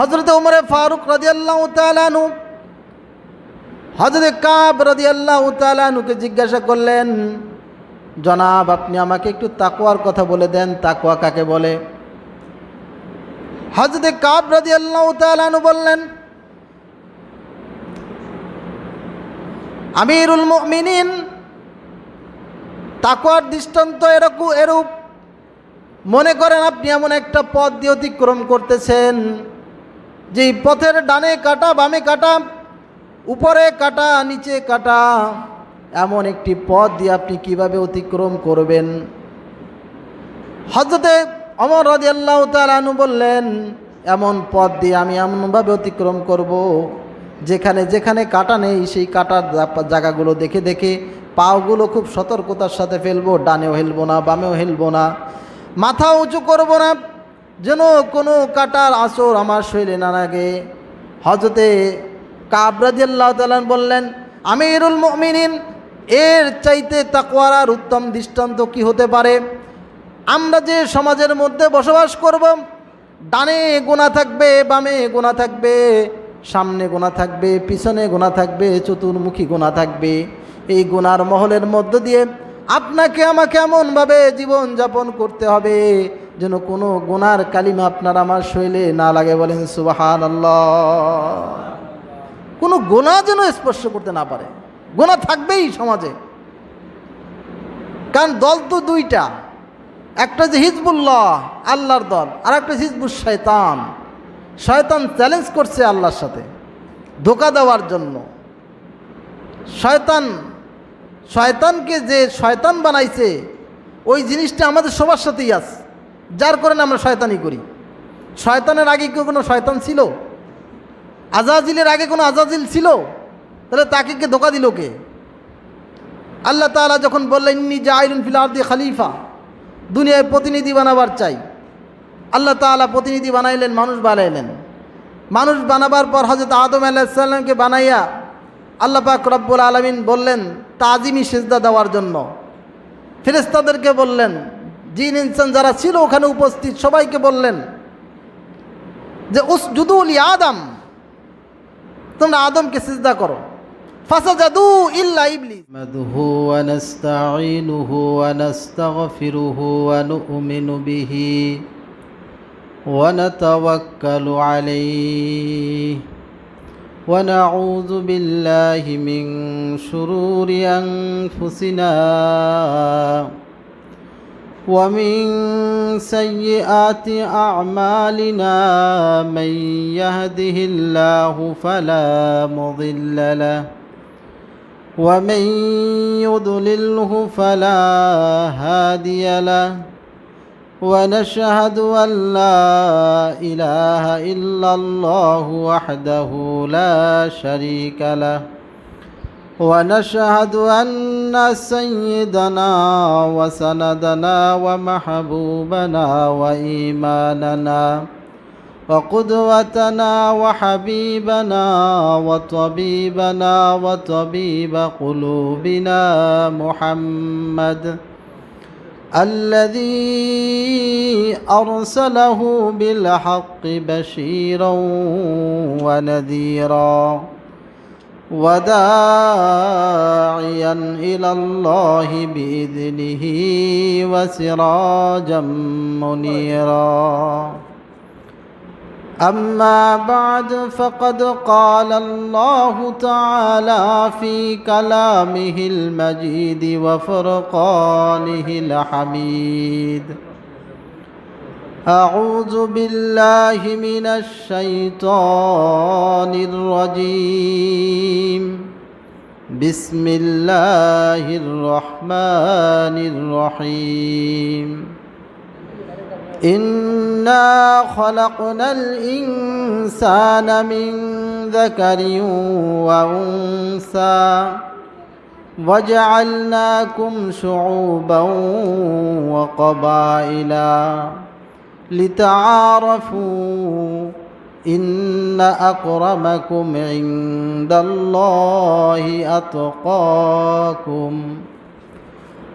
হযরত ওমর ফারুক রাদিয়াল্লাহু তাআলা আনহু হযরত কাব রাদিয়াল্লাহু তাআলা আনহুকে জিজ্ঞাসা করলেন, জনাব আপনি আমাকে একটু তাকওয়ার কথা বলে দেন, তাকওয়া কাকে বলে? হযরত কাব রাদিয়াল্লাহু তাআলা আনহু বললেন, আমিরুল মুমিনিন, তাকওয়ার দৃষ্টান্ত এরূপ, মনে করেন আপনি এমন একটা পথ দিয়ে অতিক্রম করতেছেন, যেই পথের ডানে কাটা বামে কাটা, উপরে কাটা নিচে কাটা, এমন একটি পথ দিয়ে আপনি কিভাবে অতিক্রম করবেন? হযরতে ওমর রাদিয়াল্লাহু তাআলা আনহু বললেন, এমন পথ দিয়ে আমি এমনভাবে অতিক্রম করব, যেখানে যেখানে কাটা নেই সেই কাটার জায়গাগুলো দেখে দেখে পাগুলো খুব সতর্কতার সাথে ফেলবো, ডানেও হেলবো না বামেও হেলবো না, মাথা উঁচু করবো না, যেন কোনো কাটার আঁচড় আমার শরীরে না লাগে। হযরতে কাব রাদিয়াল্লাহু তাআলা বললেন, আমিরুল মুমিনিন, এর চাইতে তাকওয়ার আর উত্তম দৃষ্টান্ত কি হতে পারে? আমরা যে সমাজের মধ্যে বসবাস করব, ডানে গুনাহ থাকবে বামে গুনাহ থাকবে, সামনে গুনাহ থাকবে পিছনে গুনাহ থাকবে, চতুর্মুখী গুনাহ থাকবে। এই গুনার মহলের মধ্য দিয়ে আপনাকে আমাকে এমনভাবে জীবন যাপন করতে হবে যেন কোনো গুনার কালিমা আপনার আমার শরীরে না লাগে। বলেন সুবহানাল্লাহ। কোনো গুনাহ যেন স্পর্শ করতে না পারে। গুনাহ থাকবেই সমাজে, কারণ দল তো দুইটা, একটা যে হিজবুল্লাহ আল্লাহর দল, আর একটা হিজবুল শয়তান। শয়তান চ্যালেঞ্জ করছে আল্লাহর সাথে ধোঁকা দেওয়ার জন্য। শয়তানকে যে শয়তান বানাইছে ওই জিনিসটা আমাদের সবার সাথেই আছে, যার কারণে আমরা শয়তানি করি। শয়তানের আগে কি কোনো শয়তান ছিল? আজাজিলের আগে কোনো আজাজিল ছিল? তাহলে তাকে কে ধোঁকা দিল কে? আল্লাহ তাআলা যখন বললেন, ইন্নী জাইলুন ফিল আরদি খলিফা, দুনিয়ায় প্রতিনিধি বানাবার চাই, আল্লাহ তাআলা প্রতিনিধি বানাইলেন, মানুষ বানাইলেন। মানুষ বানাবার পর হযরত আদম আলাইহিস সালামকে বানাইয়া আল্লাহ পাক রব্বুল আলামিন বললেন তাজিমি সিজদা দেওয়ার জন্য। ফেরেশতাদেরকে বললেন, জিন ইনসান যারা ছিল ওখানে উপস্থিত সবাইকে বললেন যে উসজুদু লি আদম, তোমরা আদমকে সিজদা করো। ফাসাজাদু ইল্লা ইবলিস। মাদহু ওয়া নাস্তাঈনুহু ওয়া নাস্তাগফিরুহু ওয়া নু'মিনু বিহি ওয়া নাতাওয়াক্কালু আলাইহি ওয়া নাউযু বিল্লাহি মিন শুরুরি আনফুসিনা ওয়া মিন সাইয়্যাতি আ'মালিনা মান ইয়াহদিহিল্লাহু ফালা মুদিল্লা লাহু ওয়া মান ইউদ্লিলহু ফালা হাদিয়া লাহু ওয়া নাশহাদু আল লা ইলাহা ইল্লাল্লাহু ওয়াহদাহু লা শারীকা লাহু ওয়া নাশহাদু আন্না সাইয়্যিদানা ওয়া সানাদানা ওয়া মাহবুবানা ওয়া ঈমানানা ওয়া কুদওয়াতানা ওয়া হাবিবানা ওয়া তাবিবানা ওয়া তাবিবা কুলুবিনা মুহাম্মাদ الذي أرسله بالحق بشيرا ونذيرا وداعيا إلى الله بإذنه وسراجا منيرا أما بعد فقد قال الله تعالى في كلامه المجيد وفرقانه الحميد أعوذ بالله من الشيطان الرجيم بسم الله الرحمن الرحيم إنا خلقنا الإنسان من ذكر وأنثى وجعلناكم شعوبا وقبائل لتعارفوا إن أكرمكم عند الله أتقاكم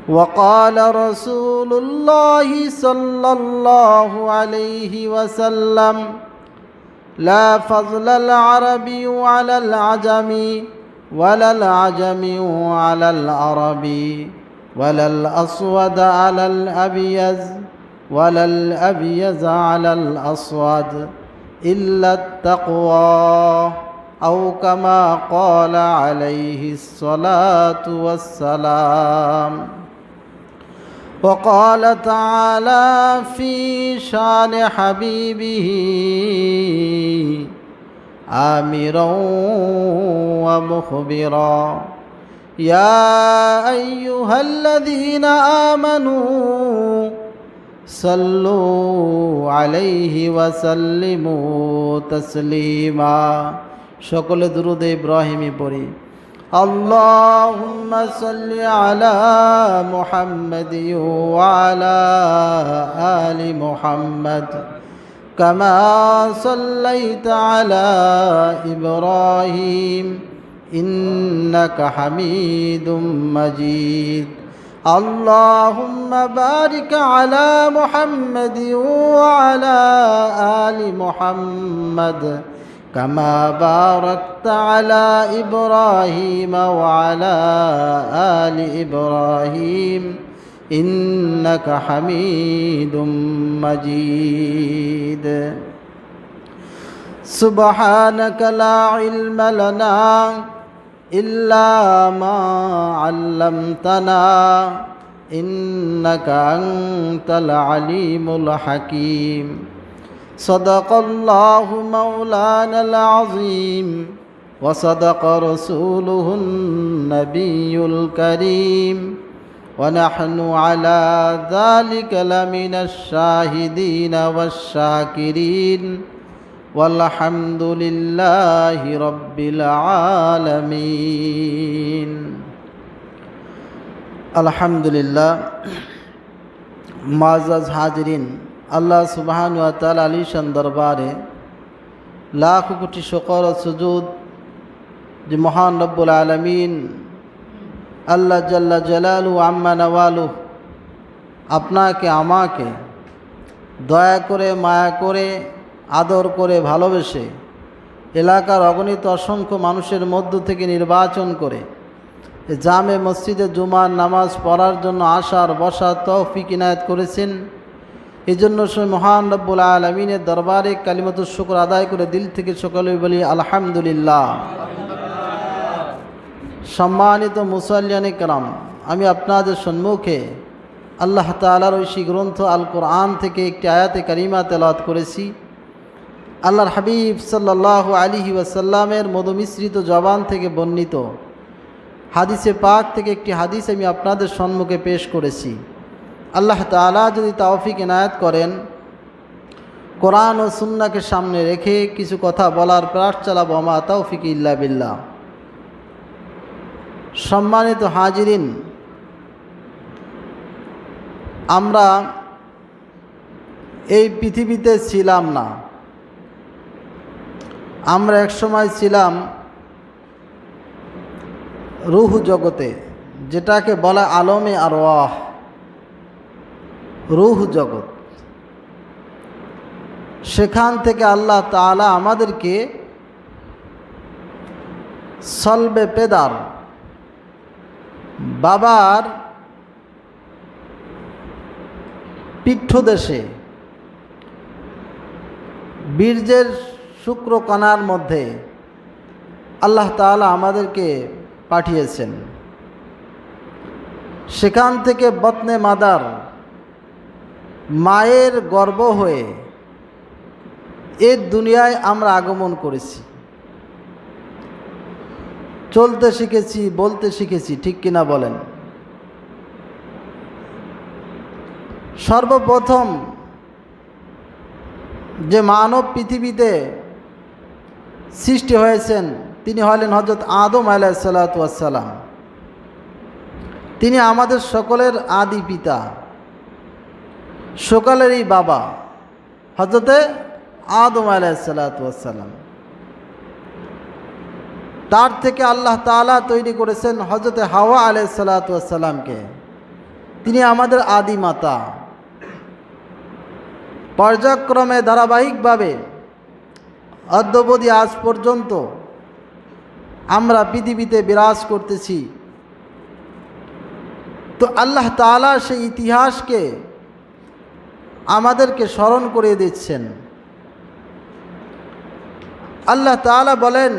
وقال رسول الله صلى الله عليه وسلم لا فضل العربي على العجم ولا العجم على العربي ولا الأسود على الأبيض ولا الأبيض على الأسود إلا التقوى أو كما قال عليه الصلاة والسلام. وقال تعالى في شان حبيبه آمرا ومخبرا يا أيها الذين آمنوا صلوا عليه وسلموا تسليما. সকলে দুরূদ ইব্রাহিমী পড়ি। اللهم صل على محمد وعلى آل محمد كما صليت على إبراهيم إنك حميد مجيد. اللهم بارك على محمد وعلى آل محمد كما باركت على إبراهيم وعلى آل إبراهيم إنك حميد مجيد. سبحانك لا علم لنا إلا ما علمتنا إنك أنت العليم الحكيم. صدق الله مولانا العظيم وصدق رسوله النبي الكريم ونحن على ذلك لمن الشاهدين والشاكرين والحمد لله رب العالمين. الحمد لله. معزز হাজিরিন, আল্লাহ সুবহানাহু ওয়া তাআলা আলিশান দরবারে লাখ কোটি শুকর ও সুজুদ যে মহান রব্বুল আলামিন আল্লাহ জাল্লা জালালু আম্মা নওয়ালু আপনাকে আমাকে দয়া করে মায়া করে আদর করে ভালোবেসে এলাকার অগণিত অসংখ্য মানুষের মধ্য থেকে নির্বাচন করে জামে মসজিদে জুমার নামাজ পড়ার জন্য আসার বসার তৌফিক ইনায়েত করেছেন। এই জন্য সে মহান রব্বুল আলামিনের দরবারে কালিমাতুশ শুকর আদায় করে দিল থেকে সকলে বলি আলহামদুলিল্লাহ। সম্মানিত মুসাল্লিয়ানে কেরাম, আমি আপনাদের সম্মুখে আল্লাহ তাআলার ঐশী গ্রন্থ আল কোরআন থেকে একটি আয়াতে কারিমা তেলাওয়াত করেছি। আল্লাহর হাবিব সাল্লাল্লাহু আলাইহি ওয়াসাল্লামের মধুমিশ্রিত জবান থেকে বর্ণিত হাদিসে পাক থেকে একটি হাদিস আমি আপনাদের সম্মুখে পেশ করেছি। আল্লাহ তাআলা যদি তৌফিক ইনায়াত করেন, কোরআন ও সুন্নাহকে সামনে রেখে কিছু কথা বলার প্রয়াস চালাবো। মা তৌফিক ইল্লা বিল্লাহ। সম্মানিত হাজিরিন, আমরা এই পৃথিবীতে ছিলাম না, আমরা একসময় ছিলাম রূহ জগতে, যেটাকে বলা আলমে আরওয়াহ, রূহ জগৎ। সেখান থেকে আল্লাহ তাআলা আমাদেরকে সলবে পেদার, বাবার পিঠ্যদেশে বীর্যের শুক্রকণার মধ্যে আল্লাহ তাআলা আমাদেরকে পাঠিয়েছেন। সেখান থেকে বতনে মাদার, মায়ের গর্ভ হয়ে এই দুনিয়ায় আমরা আগমন করেছি। চলতে শিখেছি, বলতে শিখেছি, ঠিক কিনা বলেন? সর্বপ্রথম যে মানব পৃথিবীতে সৃষ্টি হয়েছেন তিনি হলেন হযরত আদম আলাইহিস সালাতু ওয়াস সালাম। তিনি আমাদের সকলের আদি পিতা, সকলেরই বাবা হযরতে আদম আলাইহিস সালাতু ওয়াস সালাম। তার থেকে আল্লাহ তাআলা তৈরি করেছেন হযরতে হাওয়া আলাইহিস সালাতু ওয়াস সালামকে। তিনি আমাদের আদি মাতা। পর্যায়ক্রমে ধারাবাহিকভাবে অদ্যাবধি আজ পর্যন্ত আমরা পৃথিবীতে বিরাজ করতেছি। তো আল্লাহ তাআলা সেই ইতিহাসকে আমাদেরকে স্মরণ করে দিচ্ছেন। আল্লাহ তাআলা বলেন,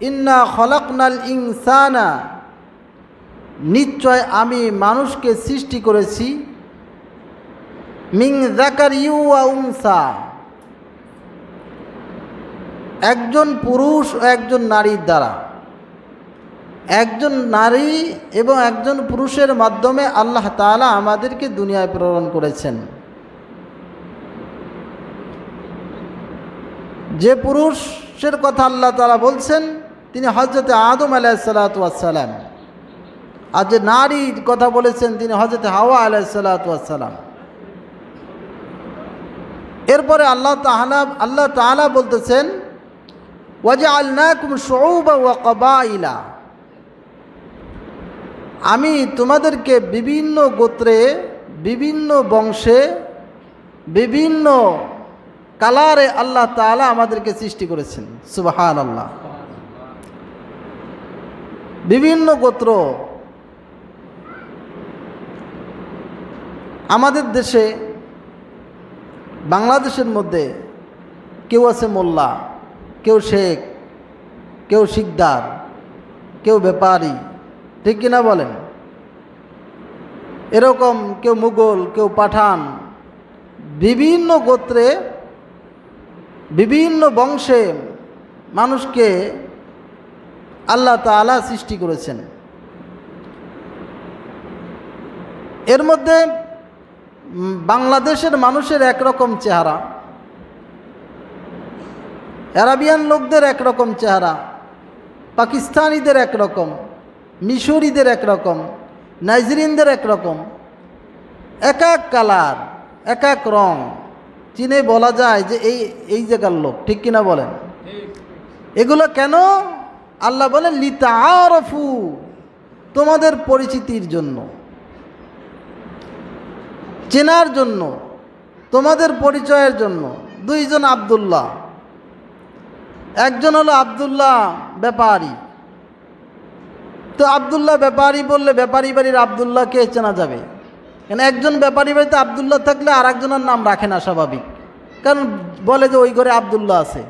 ইন্না খলাকনাল ইনসানা, নিশ্চয় আমি মানুষকে সৃষ্টি করেছি, মিন যাকারিন ওয়া উনসা, একজন পুরুষ ও একজন নারীর দ্বারা। একজন নারী এবং একজন পুরুষের মাধ্যমে আল্লাহ তাআলা আমাদেরকে দুনিয়ায় প্রেরণ করেছেন। যে পুরুষের কথা আল্লাহ তাআলা বলছেন তিনি হযরতে আদম আলাইহিসসালাতু ওয়াসসালাম, আর যে নারীর কথা বলেছেন তিনি হযরতে হাওয়া আলাইহিসসালাতু ওয়াসসালাম। এরপরে আল্লাহ তাআলা বলতেছেন, ওয়াজআলনাকুম শুউবা ওয়া ক্বাবাইলা, আমি তোমাদেরকে বিভিন্ন গোত্রে, বিভিন্ন বংশে, বিভিন্ন কালারে আল্লাহ তাআলা আমাদেরকে সৃষ্টি করেছেন। সুবহানাল্লাহ। বিভিন্ন গোত্র। আমাদের দেশে, বাংলাদেশের মধ্যে কেউ আছে মোল্লা, কেউ শেখ, কেউ শিকদার, কেউ ব্যাপারী, ঠিক কিনা বলেন? এরকম কেউ মুঘল, কেউ পাঠান, বিভিন্ন গোত্রে, বিভিন্ন বংশে মানুষকে আল্লাহ তাআলা সৃষ্টি করেছেন। এর মধ্যে বাংলাদেশের মানুষের একরকম চেহারা, আরাবিয়ান লোকদের একরকম চেহারা, পাকিস্তানিদের একরকম, মিশরীদের একরকম, নাইজেরিয়ানদের একরকম, এক এক কালার, এক এক রং, চিনে বলা যায় যে এই জায়গার লোক, ঠিক কিনা বলেন? এগুলো কেন? আল্লাহ বলেন লিতাআরাফু, তোমাদের পরিচিতির জন্য, চেনার জন্য, তোমাদের পরিচয়ের জন্য। দুইজন আব্দুল্লাহ, একজন হলো আব্দুল্লাহ ব্যাপারী। তো আব্দুল্লাহ ব্যাপারী বললে ব্যাপারী বাড়ির আব্দুল্লাহকে চেনা যাবে, কারণ একজন ব্যাপারী বাড়িতে আব্দুল্লাহ থাকলে আর একজনের নাম রাখে না, স্বাভাবিক। কারণ বলে যে ওই ঘরে আব্দুল্লাহ আছে,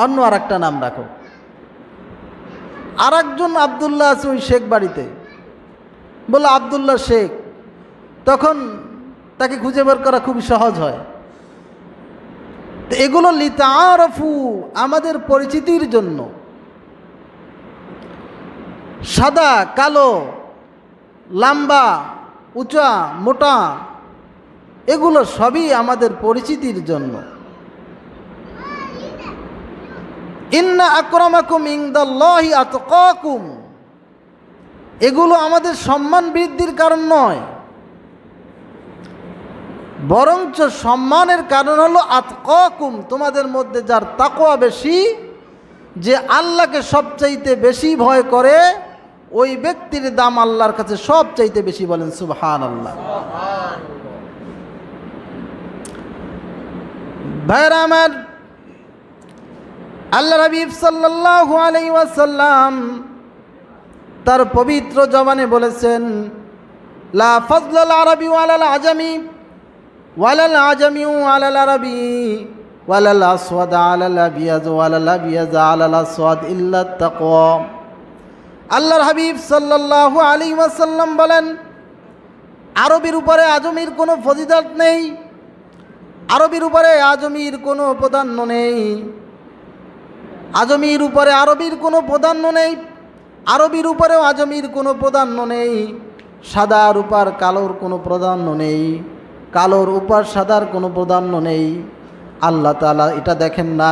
অন্য আর একটা নাম রাখো। আর একজন আব্দুল্লাহ আছে ওই শেখ বাড়িতে, বলে আব্দুল্লাহ শেখ, তখন তাকে খুঁজে বের করা খুবই সহজ হয়। তো এগুলো লিতাআরাফু, আমাদের পরিচিতির জন্য। সাদা, কালো, লম্বা, উঁচা, মোটা, এগুলো সবই আমাদের পরিচিতির জন্য। ইন্না আকরামাকুম ইনদাল্লাহি আতকাকুম, এগুলো আমাদের সম্মান বৃদ্ধির কারণ নয়, বরঞ্চ সম্মানের কারণ হলো আতকাকুম, তোমাদের মধ্যে যার তাকওয়া বেশি, যে আল্লাহকে সবচাইতে বেশি ভয় করে, ওই ব্যক্তির দাম আল্লাহর কাছে সবচাইতে বেশি। বলেন সুবহানাল্লাহ। ভাইরা আমার, আল্লাহ হাবিব সাল্লাল্লাহু আলাইহি ওয়াসাল্লাম তার পবিত্র জবানে বলেছেন, লা ফাজলাল আরবি ওয়ালাল আজামি ওয়ালাল আজামি ওয়ালাল আরবি ওয়ালাল আসওয়াদ আলাল আবিয়াজ ওয়ালাল আবিয়াজ আলাল আসওয়াদ ইল্লা তাকওয়া। আল্লাহর হাবিব সাল্লাল্লাহু আলাইহি ওয়াসাল্লাম বলেন, আরবির উপরে আজমির কোনো ফজিলত নেই, আরবির উপরে আজমির কোনো প্রাধান্য নেই, আজমির উপরে আরবির কোনো প্রাধান্য নেই, আরবির উপরেও আজমির কোনো প্রাধান্য নেই। সাদার উপর কালোর কোনো প্রাধান্য নেই, কালোর উপর সাদার কোনো প্রাধান্য নেই। আল্লাহ তাআলা এটা দেখেন না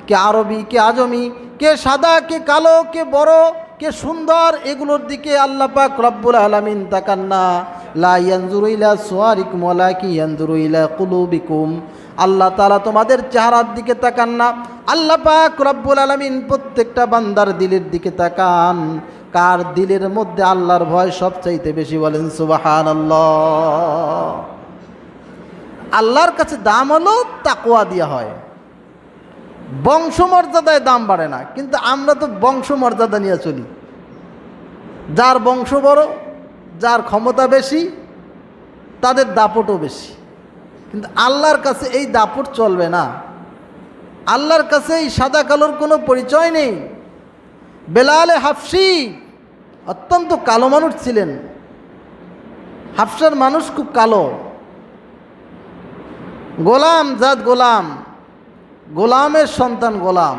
কে আরবি কে আজমি, কে সাদা কে কালো, কে বড় কে সুন্দর, এগুলোর দিকে আল্লাহ পাক রব্বুল আলামিন তাকান না। লা ইয়ানজুরু ইলা সুওয়ারিকুম ওয়ালাকিন ইয়ানজুরু ইলা কুলুবিকুম, আল্লাহ তাআলা তোমাদের চেহারার দিকে তাকান না, আল্লাহ পাক রব্বুল আলামিন প্রত্যেকটা বান্দার দিলের দিকে তাকান। কার দিলের মধ্যে আল্লাহর ভয় সবচাইতে বেশি? বলেন সুবহানাল্লাহ। আল্লাহর কাছে দাম হলো তাকওয়া দিয়া হয়। বংশমর্যাদায় দাম বাড়ে না, কিন্তু আমরা তো বংশমর্যাদা নিয়ে চলি। যার বংশ বড়, যার ক্ষমতা বেশি, তাদের দাপটও বেশি। কিন্তু আল্লাহর কাছে এই দাপট চলবে না। আল্লাহর কাছে এই সাদা কালোর কোনো পরিচয় নেই। বেলালে হাফসি অত্যন্ত কালো মানুষ ছিলেন। হাফসার মানুষ খুব কালো, গোলাম জাত গোলাম, গোলামের সন্তান গোলাম,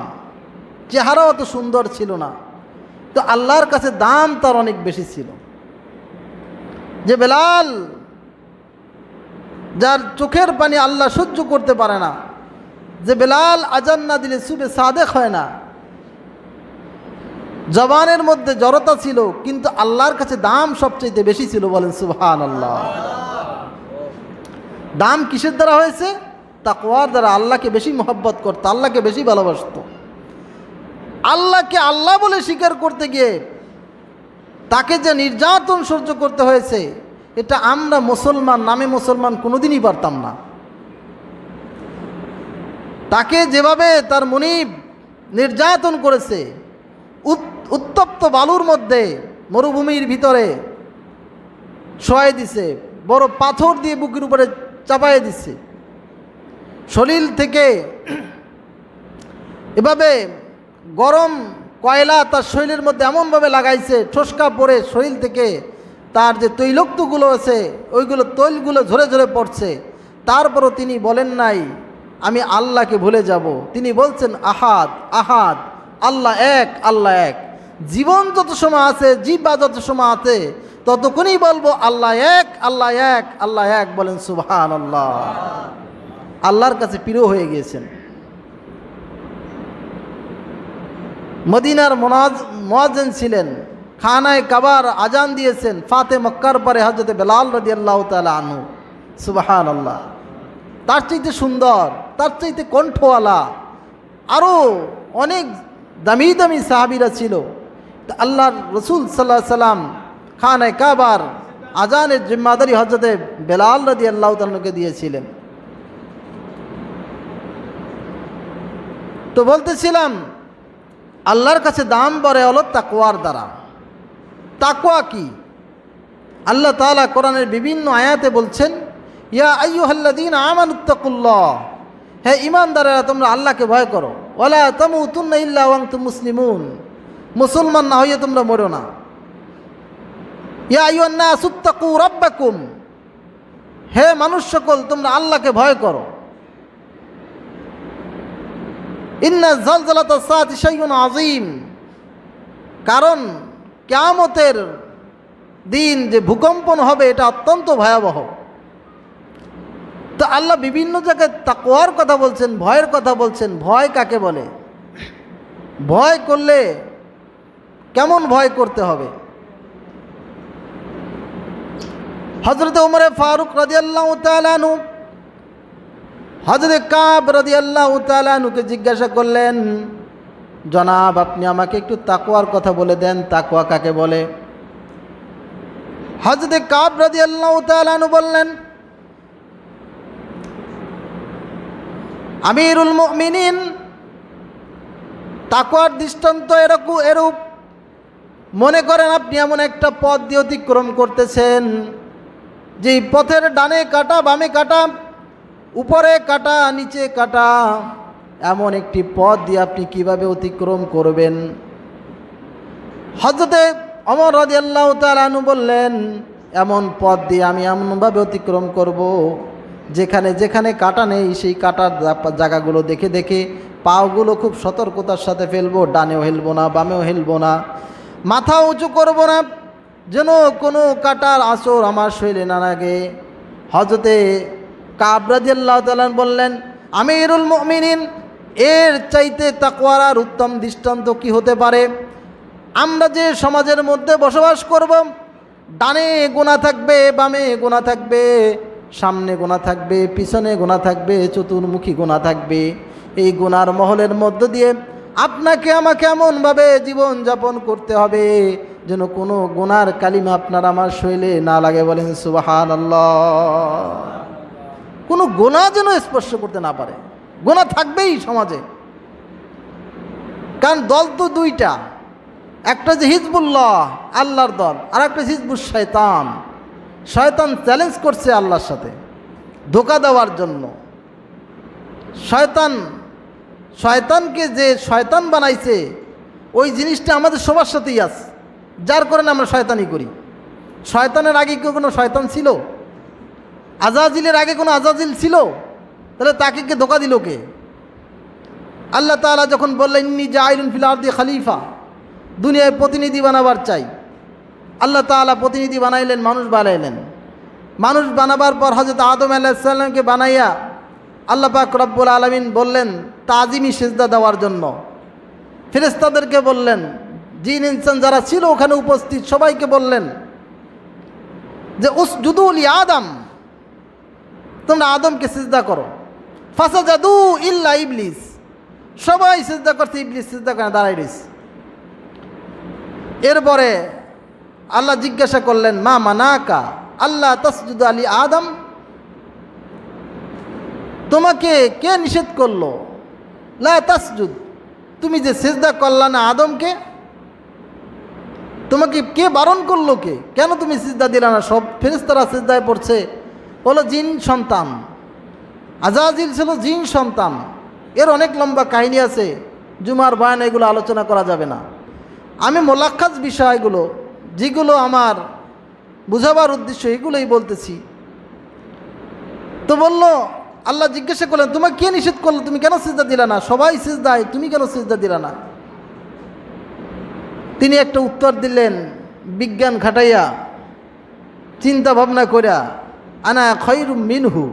চেহারা অত সুন্দর ছিল না, তো আল্লাহর কাছে দাম তার অনেক বেশি ছিল। যে বেলাল, যার চোখের পানি আল্লাহ সহ্য করতে পারে না, যে বেলাল আজান না দিলে সুবে সাদেক হয় না, জবানের মধ্যে জড়তা ছিল, কিন্তু আল্লাহর কাছে দাম সবচেয়ে বেশি ছিল। বলেন সুবহানাল্লাহ। দাম কিসের দ্বারা হয়েছে? তাকওয়ার দ্বারা। আল্লাহকে বেশি মহব্বত করত, আল্লাহকে বেশি ভালোবাসত। আল্লাহকে আল্লাহ বলে স্বীকার করতে গিয়ে তাকে যে নির্যাতন সহ্য করতে হয়েছে, এটা আমরা মুসলমান নামে মুসলমান কোনোদিনই পারতাম না। তাকে যেভাবে তার মুনিব নির্যাতন করেছে, উত্তপ্ত বালুর মধ্যে মরুভূমির ভিতরে শোয়াই দিছে, বড় পাথর দিয়ে বুকের উপরে চাপাই দিছে, শরীর থেকে এভাবে গরম কয়লা তার শরীরের মধ্যে এমনভাবে লাগাইছে, ঠোসকা পড়ে শরীর থেকে তার যে তৈলক্তগুলো আছে ওইগুলো তৈলগুলো ঝরে ঝরে পড়ছে। তারপরও তিনি বলেন নাই আমি আল্লাহকে ভুলে যাব। তিনি বলছেন আহাদ আহাদ, আল্লাহ এক, আল্লাহ এক। জীবন যত সময় আছে, জিহ্বা যত সময় আছে, ততক্ষণই বলবো আল্লাহ এক, আল্লাহ এক, আল্লাহ এক। বলেন সুবহানাল্লাহ। আল্লাহর কাছে প্রিয় হয়ে গিয়েছেন। মদিনার মুয়াজ্জিন ছিলেন, খানায় কাবার আজান দিয়েছেন, ফাতে মক্কার পরে হযরত বেলাল রাদিয়াল্লাহু তাআলা আনহু। সুবহানাল্লাহ। তার চাইতে সুন্দর, তার চাইতে কণ্ঠওয়ালা আরও অনেক দামি দামি সাহাবীরা ছিল। আল্লাহর রসুল সাল্লাল্লাহু আলাইহি সাল্লাম খানায় কাবার আজানের জিম্মাদারি হযরত বেলাল রাদিয়াল্লাহু তাআলাকে দিয়েছিলেন। তো বলতেছিলাম আল্লাহর কাছে দাম বাড়ে হলো তাকওয়ার দ্বারা। তাকওয়া কি? আল্লাহ তাআলা কোরআনের বিভিন্ন আয়াতে বলছেন, ইয়া আইয়ুহাল্লাযীনা আমানুত্তাকুল্লাহ, হে ঈমানদারেরা তোমরা আল্লাহকে ভয় করো, ওয়ালা তামুতুন্না ইল্লা ওয়া আনতুম মুসলিমুন, মুসলমান না হইয়া তোমরা মরো না। ইয়া আইয়ুহান নাসুত্তাকু রাব্বাকুম, হে মানুষ সকল তোমরা আল্লাহকে ভয় করো। ইন্না যালজালাতাস সাআতি শাইউন আযীম, কারণ কিয়ামতের দিন যে ভূকম্পন হবে এটা অত্যন্ত ভয়াবহ। তো আল্লাহ বিভিন্ন জায়গায় তাকওয়ার কথা বলছেন, ভয়ের কথা বলছেন। ভয় কাকে বলে? ভয় করলে কেমন ভয় করতে হবে? হযরত ওমর ফারুক রাদিয়াল্লাহু তাআলা আনহু হযরত কাব রাদিয়াল্লাহু তাআলা আনহুকে জিজ্ঞাসা করলেন, জনাব আপনি আমাকে একটু তাকওয়ার কথা বলে দেন, তাকওয়া কাকে বলে? হযরত কাব রাদিয়াল্লাহু তাআলা আনহু বললেন, আমিরুল মুমিনিন, তাকওয়ার দৃষ্টান্ত এরূপ। মনে করেন আপনি এমন একটা পথ দিয়ে অতিক্রম করতেছেন, যে পথের ডানে কাটা, বামে কাটা, উপরে কাটা, নিচে কাটা, এমন একটি পথ দিয়ে আপনি কিভাবে অতিক্রম করবেন? হযরতে ওমর রাদিয়াল্লাহু তাআলা আনহু বললেন, এমন পথ দিয়ে আমি এমনভাবে অতিক্রম করব, যেখানে যেখানে কাটা নেই সেই কাটার জায়গাগুলো দেখে দেখে পাগুলো খুব সতর্কতার সাথে ফেলবো, ডানেও হেলবো না, বামেও হেলবো না, মাথা উঁচু করব না, যেন কোনো কাটার আঁচড় আমার শরীরে না লাগে। হযরতে কাব রাদিয়াল্লাহু তাআলা বললেন, আমিরুল মুমিনিন, এর চাইতে তাকওয়ার আর উত্তম দৃষ্টান্ত কি হতে পারে? আমরা যে সমাজের মধ্যে বসবাস করব, ডানে গুনাহ থাকবে, বামে গুনাহ থাকবে, সামনে গুনাহ থাকবে, পিছনে গুনাহ থাকবে, চতুর্মুখী গুনাহ থাকবে। এই গুনার মহলের মধ্য দিয়ে আপনাকে আমাকে এমনভাবে জীবন যাপন করতে হবে যেন কোনো গুনার কালিমা আপনার আমার শরীরে না লাগে। বলেন সুবহানাল্লাহ। কোনো গুনাহ যেন স্পর্শ করতে না পারে। গুনাহ থাকবেই সমাজে, কারণ দল তো দুইটা, একটা যে হিজবুল্লাহ আল্লাহর দল, আর একটা হিজবুল শয়তান। শয়তান চ্যালেঞ্জ করছে আল্লাহর সাথে ধোঁকা দেওয়ার জন্য। শয়তানকে যে শয়তান বানাইছে ওই জিনিসটা আমাদের সবার সাথেই আছে, যার কারণে আমরা শয়তানি করি। শয়তানের আগে কি কোনো শয়তান ছিল? আজাজিলের আগে কোনো আজাজিল ছিল? তাহলে তাকে কে ধোঁকা দিল কে? আল্লাহ তাআলা যখন বললেন ইন্নী জাইলুন ফিল আরদি খলিফা, দুনিয়ায় প্রতিনিধি বানাবার চাই, আল্লাহ তাআলা প্রতিনিধি বানাইলেন, মানুষ বানাইলেন। মানুষ বানাবার পর হযরত আদম আলাইহিস সালামকে বানাইয়া আল্লাহ পাক রব্বুল আলামিন বললেন তাজিমি সিজদা দেওয়ার জন্য। ফেরেশতাদেরকে বললেন, জিন ইনসান যারা ছিল ওখানে উপস্থিত সবাইকে বললেন যে উসজুদু লি আদম, তোমরা আদমকে সিজদা করো। ফাসাজাদু ইল্লা ইবলিস, সবাই সিজদা করছে, ইবলিস সিজদা করে দাঁড়াই রয়েছে। এরপরে আল্লাহ জিজ্ঞাসা করলেন মা মানাকা আল্লাহ তাসজুদু আলি আদম, তোমাকে কে নিষেধ করলো? লা তাসজুদ, তুমি যে সিজদা করলা না আদমকে, তোমাকে কে বারণ করলো? কে কেন তুমি সিজদা দিলা না? সব ফেরেশতারা সিজদায় পড়ছে, হলো জিন সন্তান। আজাজিল ছিল জিন সন্তান। এর অনেক লম্বা কাহিনী আছে, জুমার বয়ান এগুলো আলোচনা করা যাবে না। আমি মোলাক্কাজ বিষয়গুলো যেগুলো আমার বুঝাবার উদ্দেশ্য এগুলোই বলতেছি। তো বলল, আল্লাহ জিজ্ঞাসা করলেন তোমাকে কে নিষেধ করলো, তুমি কেন সিজদা দিলা না? সবাই সিজদায়, তুমি কেন সিজদা দিলা না? তিনি একটা উত্তর দিলেন বিজ্ঞান খাটাইয়া, চিন্তা ভাবনা করিয়া, আনা খায়রুম মিনহু,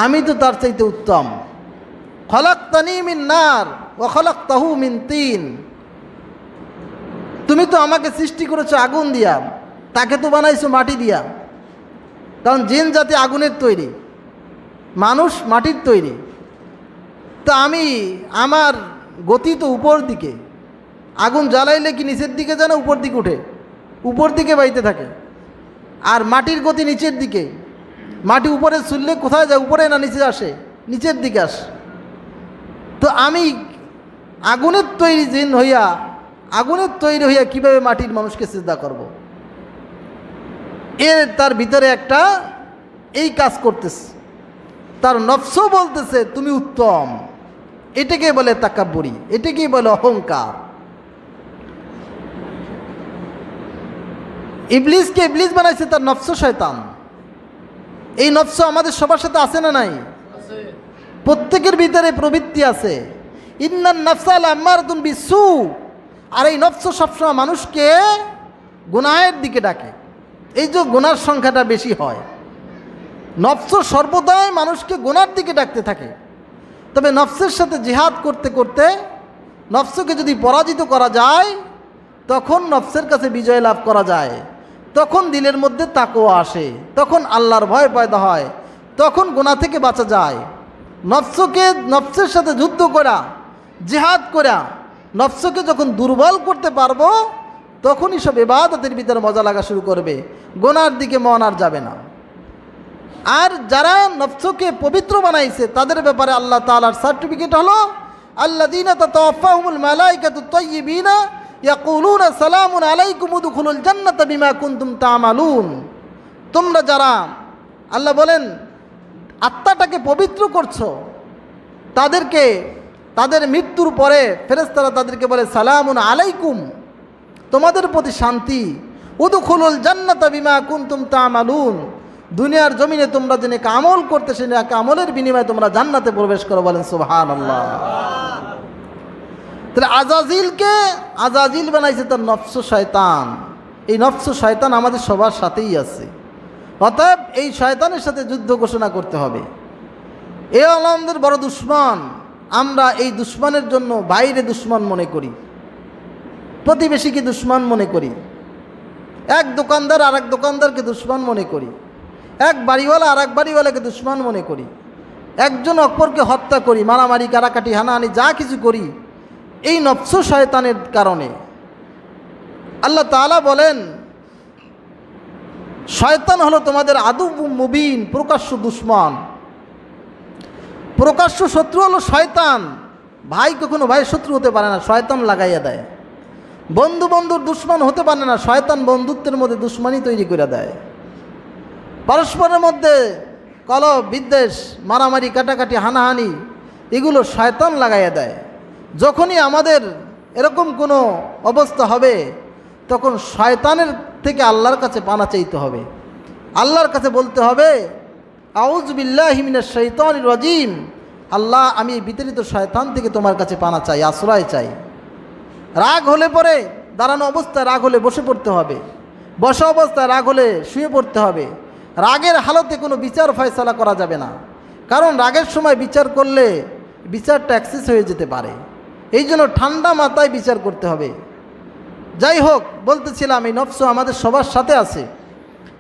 আমি তো তার চাইতে উত্তম। খলাকতানি মিন নার ওয়া খলাকতাহু মিন তিন, তুমি তো আমাকে সৃষ্টি করেছো আগুন দিয়া, তাকে তো বানাইছো মাটি দিয়া। কারণ জিন জাতি আগুনের তৈরি, মানুষ মাটির তৈরি। তা আমি, আমার গতি তো উপর দিকে, আগুন জ্বালাইলে কি নিচের দিকে যায় না উপর দিকে উঠে? উপর দিকে বাইতে থাকে। আর মাটির গতি নিচের দিকে, মাটি উপরে ছুললে কোথায় যায়? উপরে না নিচে আসে? নিচের দিকে আসে। তো আমি আগুনের তৈরি জিন হইয়া, আগুনের তৈরি হইয়া কিভাবে মাটির মানুষকে সিজদা করব? তার ভিতরে একটা এই কাজ করতেছে, তার নফসও বলতেছে তুমি উত্তম। এটাকে বলে তাকাব্বুরি, এটাকেই বলে অহংকার। ইবলিসকে ইবলিস বানাইছে তার নফস শয়তান। এই নফস আমাদের সবার সাথে আছে না নাই? প্রত্যেকের ভিতরে প্রবৃত্তি আছে। ইন্নান নাফসা লাম্মারাতুন বিসু, আর এই নফস সবসময় মানুষকে গুনাহের দিকে ডাকে। এই যে গুনার সংখ্যাটা বেশি হয়, নফস সর্বদাই মানুষকে গুনার দিকে ডাকতে থাকে। তবে নফসের সাথে জিহাদ করতে করতে নফসকে যদি পরাজিত করা যায়, তখন নফসের কাছে বিজয় লাভ করা যায়। তখন দিলের মধ্যে তাকওয়া আসে, তখন আল্লাহর ভয় পয়দা হয়, তখন গুনাহ থেকে বাঁচা যায়। নফসের সাথে যুদ্ধ করা, জিহাদ করা, নফসকে যখন দুর্বল করতে পারবো, তখনই সব ইবাদতের ভিতরে মজা লাগা শুরু করবে, গুনার দিকে মন আর যাবে না। আর যারা নফসকে পবিত্র বানাইছে তাদের ব্যাপারে আল্লাহ তাআলার সার্টিফিকেট হলো আল্লাযীনা তাতাওয়াফাহুমুল মালায়েকাতু তাইয়্যিবিনা ইয়াকুলুনা সালামুন আলাইকুম উদখুলুল জান্নাতা বিমা কুনতুম তা'মালুন। তোমরা যারা, আল্লাহ বলেন, আত্মাটাকে পবিত্র করছো, তাদেরকে তাদের মৃত্যুর পরে ফেরেশতারা তাদেরকে বলে সালামুন আলাইকুম, তোমাদের প্রতি শান্তি। উদখুলুল জান্নাতা বিমা কুনতুম তা'মালুন, দুনিয়ার জমিনে তোমরা যে নেক আমল করতে, সেই নেক আমলের বিনিময়ে তোমরা জান্নাতে প্রবেশ করো। বলেন সুবহানাল্লাহ। তাহলে আজাজিল বানাইছে তার নফস শয়তান। এই নফস শয়তান আমাদের সবার সাথেই আছে। অতএব এই শয়তানের সাথে যুদ্ধ ঘোষণা করতে হবে। এ আমাদের বড় দুশ্মন। আমরা এই দুশ্মনের জন্য বাইরে দুশ্মন মনে করি, প্রতিবেশীকে দুশ্মন মনে করি, এক দোকানদার আর এক দোকানদারকে দুশ্মন মনে করি, এক বাড়িওয়ালা আর এক বাড়িওয়ালাকে দুশ্মন মনে করি, একজন অপরকে হত্যা করি, মারামারি, কারাকাটি, হানাহানি যা কিছু করি, এই নফস শয়তানের কারণে। আল্লাহ তাআলা বলেন শয়তান হলো তোমাদের আদুউম মুবিন, প্রকাশ্য দুশ্মন, প্রকাশ্য শত্রু হলো শয়তান। ভাই কখনো ভাই শত্রু হতে পারে না, শয়তান লাগাইয়া দেয়। বন্ধু বন্ধুর দুশ্মন হতে পারে না, শয়তান বন্ধুত্বের মধ্যে দুশ্মনী তৈরি করে দেয়। পরস্পরের মধ্যে কলহ বিদ্বেষ, মারামারি, কাটাকাটি, হানাহানি, এগুলো শয়তান লাগাইয়া দেয়। যখনই আমাদের এরকম কোনো অবস্থা হবে, তখন শয়তানের থেকে আল্লাহর কাছে পানা চাইতে হবে। আল্লাহর কাছে বলতে হবে, আউযু বিল্লাহি মিনাশ শাইতানির রাজিম, আল্লাহ আমি এই বিতাড়িত শয়তান থেকে তোমার কাছে পানা চাই, আশ্রয় চাই। রাগ হলে পরে দাঁড়ানো অবস্থায় রাগ হলে বসে পড়তে হবে, বসা অবস্থায় রাগ হলে শুয়ে পড়তে হবে। রাগের হালতে কোনো বিচার ফয়সালা করা যাবে না, কারণ রাগের সময় বিচার করলে বিচারটা অ্যাক্সেস হয়ে যেতে পারে। এই জন্য ঠান্ডা মাথায় বিচার করতে হবে। যাই হোক, বলতেছিলাম এই নফস আমাদের সবার সাথে আছে।